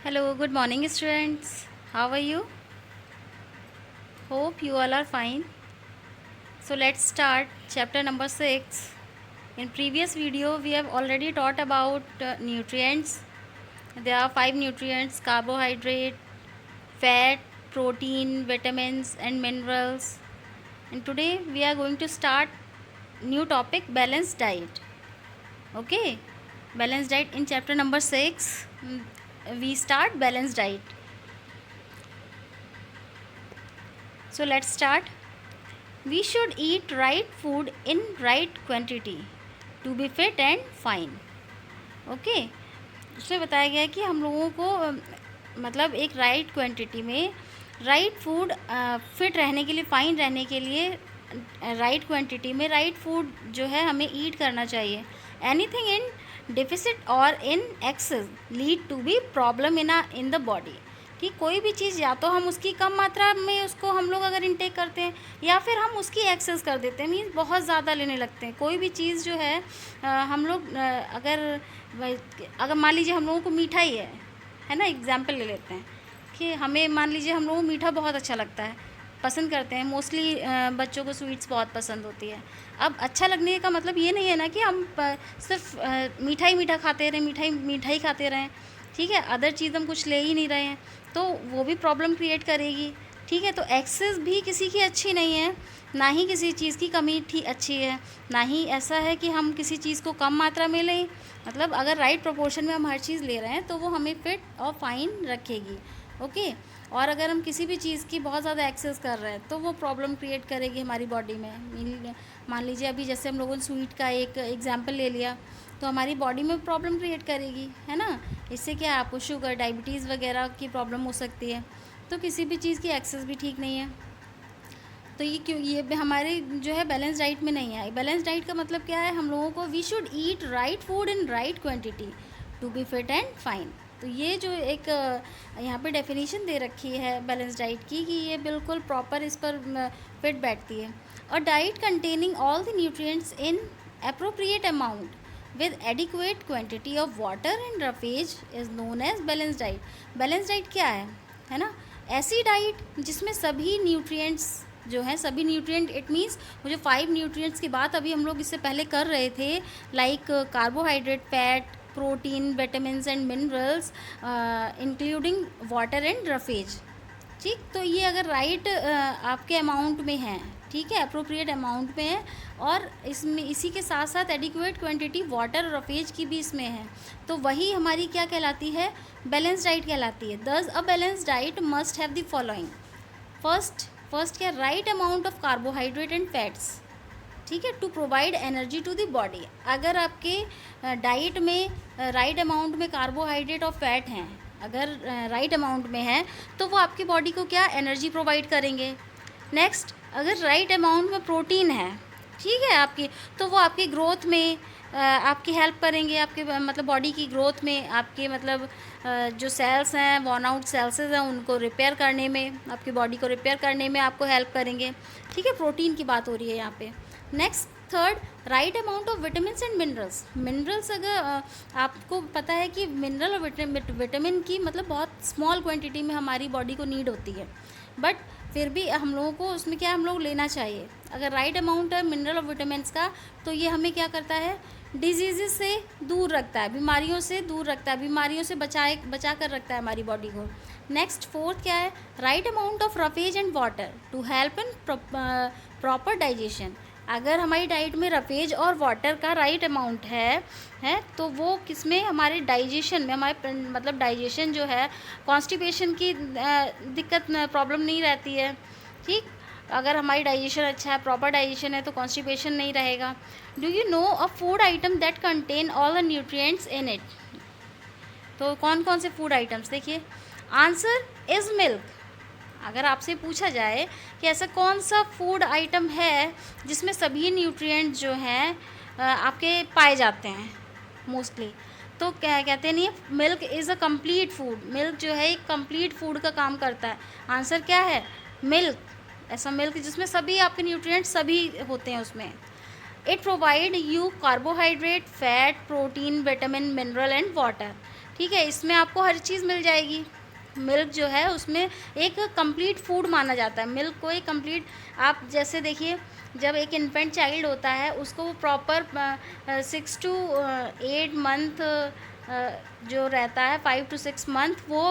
Hello, good morning, students. How are you? Hope you all are fine. So let's start chapter number 6. In previous video, we have already taught about nutrients. There are 5 nutrients: carbohydrate, fat, protein, vitamins, and minerals. And today we are going to start new topic, balanced diet. Okay, balanced diet in chapter number 6. We start balanced diet. So let's start. We should eat right food in right quantity to be fit and fine. Okay, उसमें बताया गया है कि हम लोगों को मतलब एक राइट क्वांटिटी में राइट फूड फिट रहने के लिए, फाइन रहने के लिए राइट क्वांटिटी में राइट फूड जो है हमें ईट करना चाहिए. एनीथिंग इन डिफिसिट और in excess lead to be problem in the body. कि कोई भी चीज़ या तो हम उसकी कम मात्रा में उसको हम लोग अगर इनटेक करते हैं या फिर हम उसकी एक्सेस कर देते हैं, मीन्स बहुत ज़्यादा लेने लगते हैं. कोई भी चीज़ जो है हम लोग अगर मान लीजिए हम लोगों को मीठा ही है ना, एग्जाम्पल ले लेते हैं कि हमें मान लीजिए हम लोगों को मीठा बहुत अच्छा लगता है, पसंद करते हैं. मोस्टली बच्चों को स्वीट्स बहुत पसंद होती है. अब अच्छा लगने का मतलब ये नहीं है ना कि हम सिर्फ मीठा ही मीठा खाते रहें, मीठा ही खाते रहें. ठीक है, अदर चीज़ हम कुछ ले ही नहीं रहे हैं तो वो भी प्रॉब्लम क्रिएट करेगी. ठीक है, तो एक्सेस भी किसी की अच्छी नहीं है, ना ही किसी चीज़ की कमी अच्छी है, ना ही ऐसा है कि हम किसी चीज़ को कम मात्रा में लें. मतलब अगर राइट प्रोपोर्शन में हम हर चीज़ ले रहे हैं तो वो हमें फिट और फाइन रखेगी. ओके, और अगर हम किसी भी चीज़ की बहुत ज़्यादा एक्सेस कर रहे हैं तो वो प्रॉब्लम क्रिएट करेगी हमारी बॉडी में. मान लीजिए अभी जैसे हम लोगों ने स्वीट का एक एग्जाम्पल ले लिया तो हमारी बॉडी में प्रॉब्लम क्रिएट करेगी, है ना. इससे क्या है, आपको शुगर, डायबिटीज़ वगैरह की प्रॉब्लम हो सकती है. तो किसी भी चीज़ की एक्सेस भी ठीक नहीं है. तो ये हमारे जो है बैलेंस डाइट में नहीं है. बैलेंस डाइट का मतलब क्या है, हम लोगों को we should eat right food in right quantity to be fit and fine. तो ये जो एक यहाँ पे डेफिनेशन दे रखी है बैलेंस डाइट की कि ये बिल्कुल प्रॉपर इस पर फिट बैठती है. और diet containing all the nutrients in appropriate amount with adequate quantity of water and roughage is known as balanced diet. Balanced diet क्या है ना, ऐसी डाइट जिसमें सभी न्यूट्रिएंट्स जो हैं, सभी न्यूट्रिएंट इट मीन्स वो जो 5 न्यूट्रिएंट्स की बात अभी हम लोग इससे पहले कर रहे थे, like carbohydrate, fat, protein, vitamins and minerals including water and roughage. ठीक, तो ये अगर राइट आपके अमाउंट में है, ठीक है, अप्रोप्रिएट अमाउंट में है, और इसमें इसी के साथ साथ एडिक्वेट क्वांटिटी वाटर और रफेज की भी इसमें है, तो वही हमारी क्या कहलाती है, बैलेंस डाइट कहलाती है. Thus a balance diet must have the following. First क्या, right amount of carbohydrate and fats. ठीक है, to provide energy to the body. अगर आपके डाइट में राइट अमाउंट में कार्बोहाइड्रेट और फैट हैं, अगर राइट अमाउंट में है तो वो आपकी बॉडी को क्या, एनर्जी प्रोवाइड करेंगे. नेक्स्ट, अगर राइट अमाउंट में प्रोटीन है, ठीक है, आपकी, तो वो आपकी ग्रोथ में आपकी हेल्प करेंगे, आपके मतलब बॉडी की ग्रोथ में, आपके मतलब जो सेल्स हैं, वॉर्न आउट सेल्स हैं, उनको रिपेयर करने में, आपकी बॉडी को रिपेयर करने में आपको हेल्प करेंगे. ठीक है, प्रोटीन की बात हो रही है यहाँ पे. Next, third, right amount of vitamins and minerals. Minerals अगर आपको पता है कि मिनरल और विटामिन की मतलब बहुत स्मॉल क्वांटिटी में हमारी बॉडी को नीड होती है, बट फिर भी हम लोगों को उसमें क्या हम लोग लेना चाहिए. अगर राइट अमाउंट है मिनरल और विटामिन्स का तो ये हमें क्या करता है, डिजीज़ से दूर रखता है, बीमारियों से दूर रखता है, बीमारियों से बचा कर रखता है हमारी बॉडी को. नेक्स्ट, फोर्थ क्या है, right amount of roughage and water to help in proper digestion. अगर हमारी डाइट में रफेज और वाटर का राइट अमाउंट है तो वो किसमें, हमारे डाइजेशन में, हमारे मतलब डाइजेशन जो है, कॉन्स्टिपेशन की दिक्कत प्रॉब्लम नहीं रहती है. ठीक, अगर हमारी डाइजेशन अच्छा है, प्रॉपर डाइजेशन है, तो कॉन्स्टिपेशन नहीं रहेगा. Do you know a food item that contain all the nutrients in it. तो कौन कौन से फूड आइटम्स, देखिए, आंसर इज़ मिल्क. अगर आपसे पूछा जाए कि ऐसा कौन सा फूड आइटम है जिसमें सभी न्यूट्रिएंट जो हैं आपके पाए जाते हैं मोस्टली, तो क्या कहते नहीं, milk is a complete food. Milk जो है एक कंप्लीट फूड का काम करता है. आंसर क्या है, मिल्क. ऐसा मिल्क जिसमें सभी आपके न्यूट्रिएंट सभी होते हैं उसमें. It provide you carbohydrate, fat, protein, vitamin, mineral and water. ठीक है, इसमें आपको हर चीज़ मिल जाएगी। मिल्क जो है उसमें एक कंप्लीट फूड माना जाता है। मिल्क को एक कंप्लीट, आप जैसे देखिए जब एक इन्फेंट चाइल्ड होता है उसको वो प्रॉपर 6 to 8 मंथ जो रहता है, 5 to 6 मंथ, वो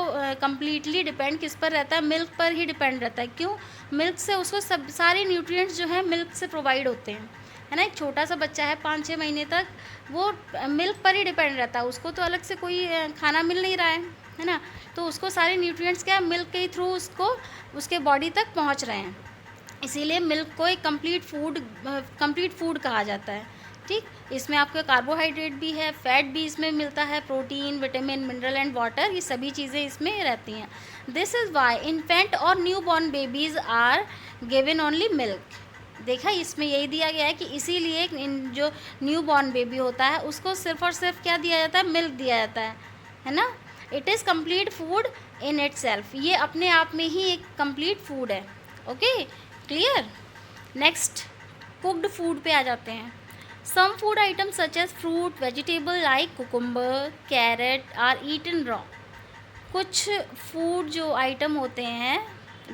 कम्प्लीटली डिपेंड किस पर रहता है, मिल्क पर ही डिपेंड रहता है। क्यों? मिल्क से उसको सब सारे न्यूट्रिएंट्स जो है मिल्क से प्रोवाइड होते हैं, है ना। एक छोटा सा बच्चा है 5-6 महीने तक, वो मिल्क पर ही डिपेंड रहता है, उसको तो अलग से कोई खाना मिल नहीं रहा है ना। तो उसको सारे न्यूट्रिएंट्स क्या मिल्क के थ्रू उसको उसके बॉडी तक पहुंच रहे हैं, इसीलिए मिल्क को एक कंप्लीट फूड कहा जाता है। ठीक, इसमें आपका कार्बोहाइड्रेट भी है, फैट भी इसमें मिलता है, protein, vitamin, mineral and water, ये सभी चीज़ें इसमें रहती हैं। दिस इज़ वाई इन्फेंट और new born babies are given only milk. देखा, इसमें यही दिया गया है कि इसीलिए जो न्यू बॉर्न बेबी होता है उसको सिर्फ और सिर्फ क्या दिया जाता है, मिल्क दिया जाता है ना। It is complete food in itself, ये अपने आप में ही एक कंप्लीट फूड है। Okay, clear. Next cooked food पे आ जाते हैं। Some food item such as fruit, vegetable like cucumber, carrot are eaten raw. कुछ फूड जो आइटम होते हैं,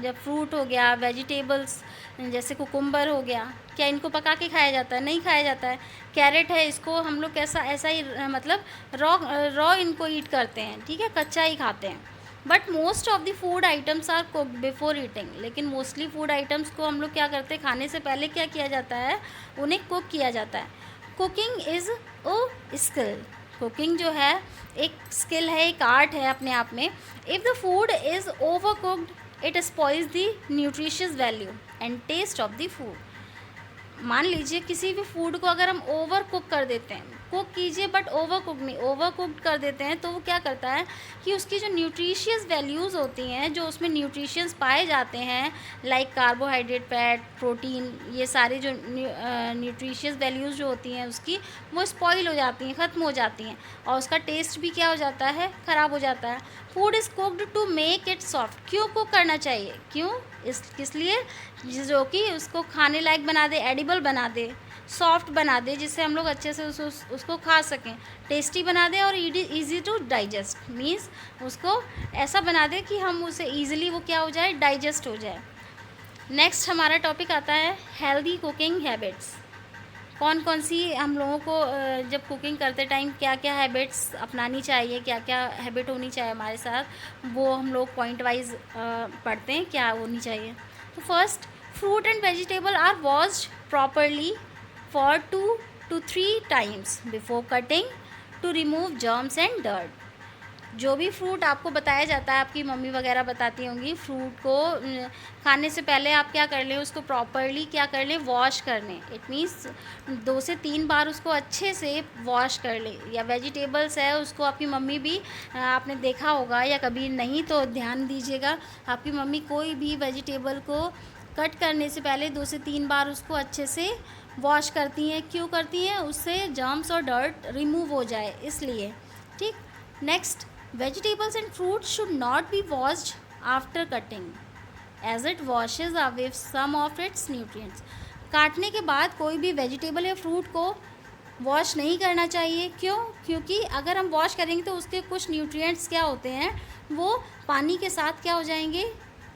जब फ्रूट हो गया, वेजिटेबल्स जैसे कुकुम्बर हो गया, क्या इनको पका के खाया जाता है? नहीं खाया जाता है। कैरेट है, इसको हम लोग ऐसा ही मतलब रॉ इनको ईट करते हैं, ठीक है, कच्चा ही खाते हैं। But most of the food items are cooked before eating. लेकिन मोस्टली फूड आइटम्स को हम लोग क्या करते हैं, खाने से पहले क्या किया जाता है, उन्हें कुक किया जाता है। Cooking is a skill. Cooking जो है एक स्किल है, एक आर्ट है अपने आप में। If the food is over cooked it spoils the nutritious value and taste of the food. मान लीजिए किसी भी फूड को अगर हम ओवर कुक कर देते हैं, कुक कीजिए बट ओवर कुक नहीं, ओवर कुक्ड कर देते हैं, तो वो क्या करता है कि उसकी जो न्यूट्रिशियस वैल्यूज़ होती हैं, जो उसमें न्यूट्रिशंस पाए जाते हैं लाइक कार्बोहाइड्रेट, फैट, प्रोटीन, ये सारे जो न्यूट्रिशियस वैल्यूज़ जो होती हैं उसकी, वो स्पॉइल हो जाती हैं, ख़त्म हो जाती हैं, और उसका टेस्ट भी क्या हो जाता है, ख़राब हो जाता है। Food is cooked to make it soft. क्यों कुक करना चाहिए? क्यों? किस लिए? जो कि उसको खाने लायक बना दे, एडिबल बना दे, सॉफ्ट बना दे, जिससे हम लोग अच्छे से उसको खा सकें, टेस्टी बना दे और ईजी टू डाइजेस्ट, मीन्स उसको ऐसा बना दे कि हम उसे ईजिली वो क्या हो जाए, डाइजेस्ट हो जाए। नेक्स्ट हमारा टॉपिक आता है हेल्दी कुकिंग हैबिट्स। कौन कौन सी हम लोगों को जब कुकिंग करते टाइम क्या क्या हैबिट्स अपनानी चाहिए, क्या क्या हैबिट होनी चाहिए हमारे साथ, वो हम लोग पॉइंट वाइज पढ़ते हैं क्या होनी चाहिए। तो first, fruit and vegetable are washed properly for 2 to 3 times before cutting to remove germs and dirt। जो भी फ्रूट आपको बताया जाता है, आपकी मम्मी वगैरह बताती होंगी, फ्रूट को खाने से पहले आप क्या कर लें, उसको प्रॉपरली क्या कर लें, वॉश कर लें। इट मीन्स 2 से 3 बार उसको अच्छे से वॉश कर लें। या वेजिटेबल्स है, उसको आपकी मम्मी भी आपने देखा होगा, या कभी नहीं तो ध्यान दीजिएगा, आपकी मम्मी कोई भी वेजिटेबल को कट करने से पहले 2 से 3 बार उसको अच्छे से वॉश करती हैं। क्यों करती हैं? उससे जर्म्स और डर्ट रिमूव हो जाए, इसलिए। ठीक, next, vegetables and fruit should not be washed after cutting as it washes away some of its nutrients. काटने के बाद कोई भी वेजिटेबल या फ्रूट को वॉश नहीं करना चाहिए। क्यों? क्योंकि अगर हम वॉश करेंगे तो उसके कुछ न्यूट्रिएंट्स क्या होते हैं, वो पानी के साथ क्या हो जाएंगे,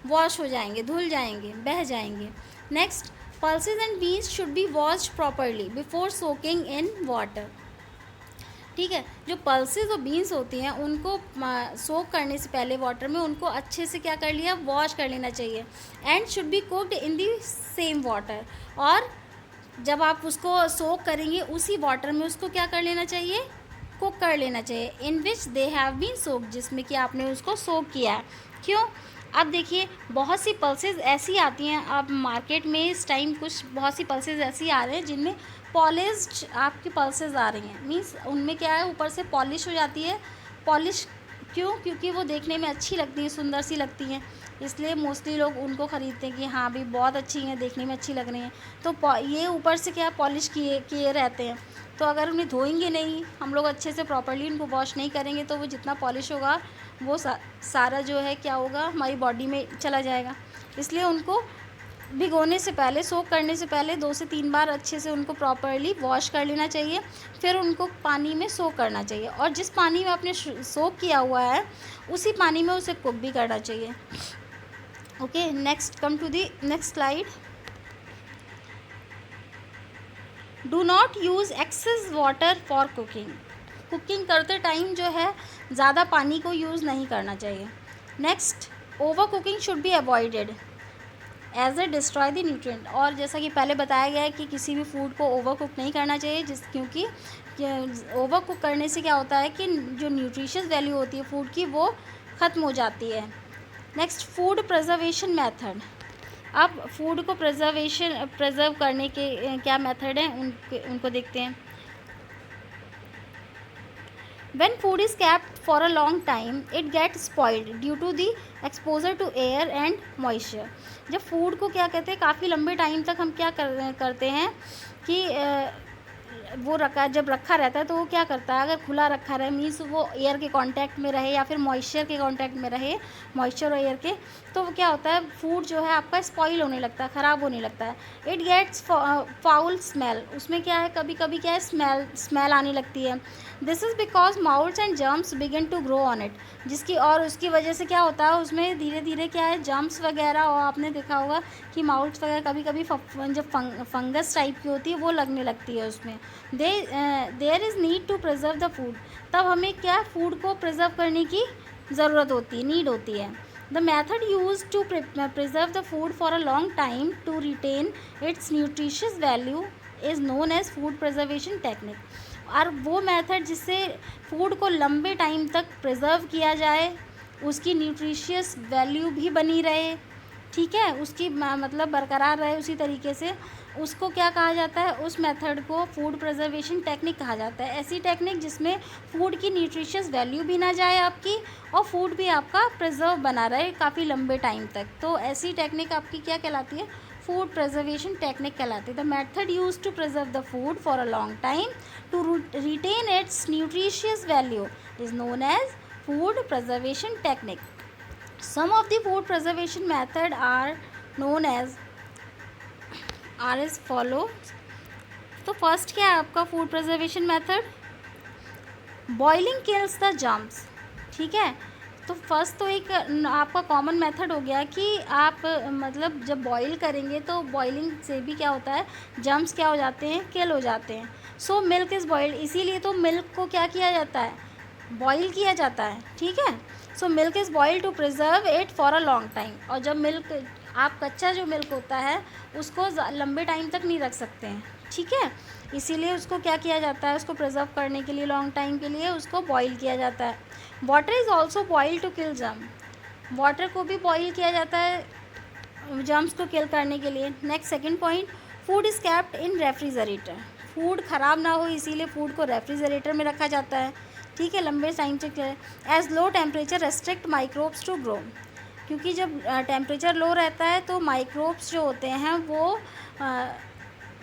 वॉश हो जाएंगे, धुल जाएंगे, बह जाएंगे। Next, pulses and beans should be washed properly before soaking in water. ठीक है, जो पल्सेस और बीन्स होती हैं उनको सोक करने से पहले वाटर में उनको अच्छे से क्या कर लिया, वॉश कर लेना चाहिए। And should be cooked in the same water. और जब आप उसको सोक करेंगे उसी वाटर में उसको क्या कर लेना चाहिए, कुक कर लेना चाहिए, इन विच दे हैव बीन सोक, जिसमें कि आपने उसको सोक किया है। क्यों? अब देखिए, बहुत सी पल्सेस ऐसी आती हैं, अब मार्केट में इस टाइम कुछ बहुत सी पल्सेस ऐसी आ रहे हैं जिनमें पॉलिश्ड आपकी पल्सेस आ रही हैं। मीन्स उनमें क्या है, ऊपर से पॉलिश हो जाती है। पॉलिश क्यों? क्योंकि वो देखने में अच्छी लगती हैं, सुंदर सी लगती हैं, इसलिए मोस्टली लोग उनको ख़रीदते हैं कि हाँ भी बहुत अच्छी हैं, देखने में अच्छी लग रही हैं। तो ये ऊपर से क्या पॉलिश किए रहते हैं। तो अगर उन्हें धोएंगे नहीं हम लोग अच्छे से, प्रॉपर्ली उनको वॉश नहीं करेंगे, तो वो जितना पॉलिश होगा वो सारा जो है क्या होगा, हमारी बॉडी में चला जाएगा। इसलिए उनको भिगोने से पहले, सोक करने से पहले 2 से 3 बार अच्छे से उनको प्रॉपर्ली वॉश कर लेना चाहिए, फिर उनको पानी में सोक करना चाहिए, और जिस पानी में आपने सोक किया हुआ है उसी पानी में उसे कुक भी करना चाहिए। Okay, next come to the next slide. Do not use excess water for cooking. Cooking करते टाइम जो है ज़्यादा पानी को यूज़ नहीं करना चाहिए। Next, over cooking should be avoided as a destroy the nutrient. और जैसा कि पहले बताया गया है कि किसी भी फूड को ओवर कुक नहीं करना चाहिए, क्योंकि ओवर कुक करने से क्या होता है कि जो न्यूट्रिशियस वैल्यू होती है फूड की वो ख़त्म हो जाती है। Next, food preservation method. अब फूड को प्रिजर्व करने के क्या मेथड हैं उनको देखते हैं। When food is kept for a long time, it gets spoiled due to the exposure to air and moisture. जब फूड को क्या कहते हैं, काफ़ी लंबे टाइम तक हम क्या करते हैं कि वो जब रखा रहता है तो वो क्या करता है, अगर खुला रखा रहे मीन्स वो एयर के कांटेक्ट में रहे या फिर मॉइस्चर के कांटेक्ट में रहे, मॉइस्चर और एयर के, तो वो क्या होता है, फूड जो है आपका स्पॉइल होने लगता है, ख़राब होने लगता है। It gets foul smell. उसमें क्या है, कभी कभी क्या है, स्मेल आने लगती है। This is because moulds and germs begin to grow on it. उसकी वजह से क्या होता है, उसमें धीरे धीरे क्या है, जर्म्स वगैरह, और आपने देखा होगा कि माउल्स वगैरह कभी कभी जब फंगस टाइप की होती है वो लगने लगती है उसमें। There is need to preserve the food. तब हमें क्या, फूड को प्रिजर्व करने की ज़रूरत होती है, नीड होती है। The method use to preserve the food for a long time to retain its nutritious value is known as food preservation technique. और वो मेथड जिससे फूड को लंबे टाइम तक प्रिजर्व किया जाए, उसकी न्यूट्रिशियस वैल्यू भी बनी रहे, ठीक है, उसकी मतलब बरकरार रहे उसी तरीके से, उसको क्या कहा जाता है, उस मेथड को फूड प्रिजर्वेशन टेक्निक कहा जाता है। ऐसी टेक्निक जिसमें फूड की न्यूट्रिशियस वैल्यू भी ना जाए आपकी, और फूड भी आपका प्रिजर्व बना रहे काफ़ी लंबे टाइम तक, तो ऐसी टेक्निक आपकी क्या कहलाती है, फूड प्रिजर्वेशन टेक्निक कहलाती है। The method use to preserve the food for a long time to retain its nutritious value is known as food preservation technique. Some of the food preservation method are known as follows। तो first क्या है आपका food preservation method, boiling kills the germs, ठीक है। तो first तो एक आपका कॉमन मेथड हो गया कि आप मतलब जब बॉईल करेंगे तो बॉइलिंग से भी क्या होता है, जर्म्स क्या हो जाते हैं, किल हो जाते हैं। सो मिल्क इज़ बॉइल्ड, इसीलिए तो मिल्क को क्या किया जाता है, बॉईल किया जाता है, ठीक है। So milk is boiled to preserve it for a long time. और जब मिल्क, आप कच्चा जो मिल्क होता है उसको लंबे टाइम तक नहीं रख सकते हैं, ठीक है, इसीलिए उसको क्या किया जाता है, उसको प्रिजर्व करने के लिए लॉन्ग टाइम के लिए उसको बॉईल किया जाता है। Water is also boiled to kill germ, water को भी बॉईल किया जाता है जर्म्स को किल करने के लिए। Next second point, food is kept in refrigerator. Food ख़राब ना हो इसीलिए फूड को रेफ्रिजरेटर में रखा जाता है, ठीक है, लंबे टाइम तक। As low temperature restrict microbes to grow, क्योंकि जब टेम्परेचर लो रहता है तो माइक्रोब्स जो होते हैं वो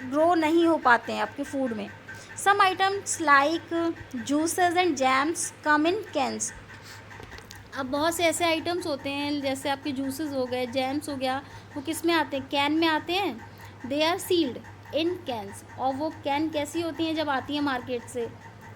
ग्रो नहीं हो पाते हैं आपके फूड में। Some items like juices and jams come in cans. अब बहुत से ऐसे आइटम्स होते हैं जैसे आपके जूसेस हो गए, जैम्स हो गया, वो किस में आते हैं, कैन में आते हैं। They are sealed in cans. और वो कैन कैसी होती हैं, जब आती हैं मार्केट से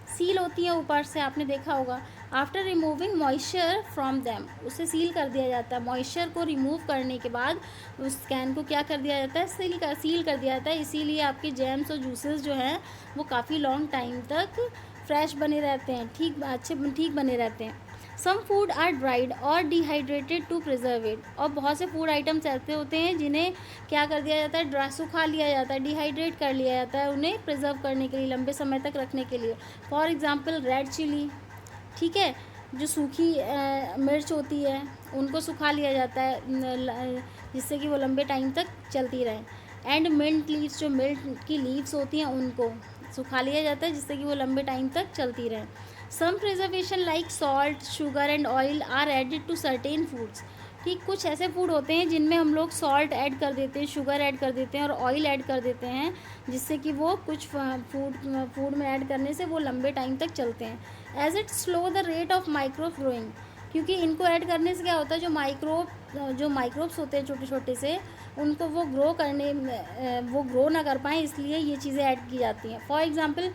सील होती है ऊपर से, आपने देखा होगा। After removing moisture from them, उसे सील कर दिया जाता है। मॉइस्चर को रिमूव करने के बाद उस कैन को क्या कर दिया जाता है, सील कर दिया जाता है। इसीलिए आपके जैम्स और जूसेस जो हैं वो काफ़ी लॉन्ग टाइम तक फ्रेश बने रहते हैं, ठीक बने रहते हैं। सम फूड आर ड्राइड और डिहाइड्रेटेड टू प्रिजर्व इट। और बहुत से फूड आइटम्स ऐसे होते हैं जिन्हें क्या कर दिया जाता है, सुखा लिया जाता है, डिहाइड्रेट कर लिया जाता है उन्हें प्रिजर्व करने के लिए, लंबे समय तक रखने के लिए। फॉर एग्जांपल रेड चिली, ठीक है, जो सूखी मिर्च होती है उनको सुखा लिया जाता है जिससे कि वो लंबे टाइम तक चलती रहें। एंड मिंट लीव्स, जो मिंट की लीव्स होती हैं उनको सुखा लिया जाता है जिससे कि वो लंबे टाइम तक चलती रहें। Some preservation like salt, sugar and oil are added to certain foods. ठीक, कुछ ऐसे फूड होते हैं जिनमें हम लोग सॉल्ट ऐड कर देते हैं, शुगर ऐड कर देते हैं और ऑयल ऐड कर देते हैं, जिससे कि वो कुछ फूड में ऐड करने से वो लंबे टाइम तक चलते हैं। As it slow the rate of micro growing, क्योंकि इनको ऐड करने से क्या होता है, जो माइक्रोब्स होते हैं छोटे छोटे से, उनको वो वो ग्रो ना कर पाएँ, इसलिए ये चीज़ें ऐड की जाती हैं। फॉर एग्ज़ाम्पल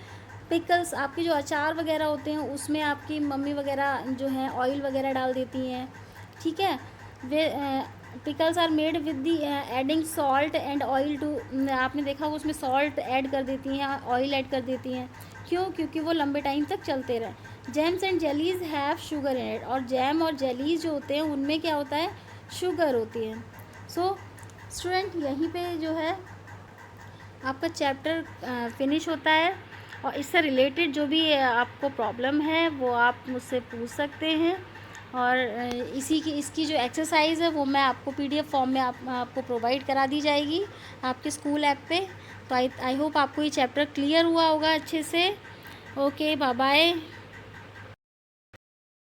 पिकल्स, आपके जो अचार वगैरह होते हैं उसमें आपकी मम्मी वगैरह जो हैं ऑयल वगैरह डाल देती हैं, ठीक है। वे pickles are made with the adding salt and oil to, आपने देखा वो उसमें सॉल्ट ऐड कर देती हैं, ऑयल ऐड कर देती हैं। क्यों? क्योंकि वो लंबे टाइम तक चलते रहें। Jams and jellies have sugar in it, और जैम और जेलीज जो होते हैं उनमें क्या होता है, शुगर होती है। सो स्टूडेंट, यहीं पे जो है आपका चैप्टर फिनिश होता है, और इससे रिलेटेड जो भी आपको प्रॉब्लम है वो आप मुझसे पूछ सकते हैं। और इसकी जो एक्सरसाइज है वो मैं आपको PDF फॉर्म में आपको प्रोवाइड करा दी जाएगी आपके स्कूल ऐप पे। तो आई होप आपको ये चैप्टर क्लियर हुआ होगा अच्छे से। Okay, bye bye.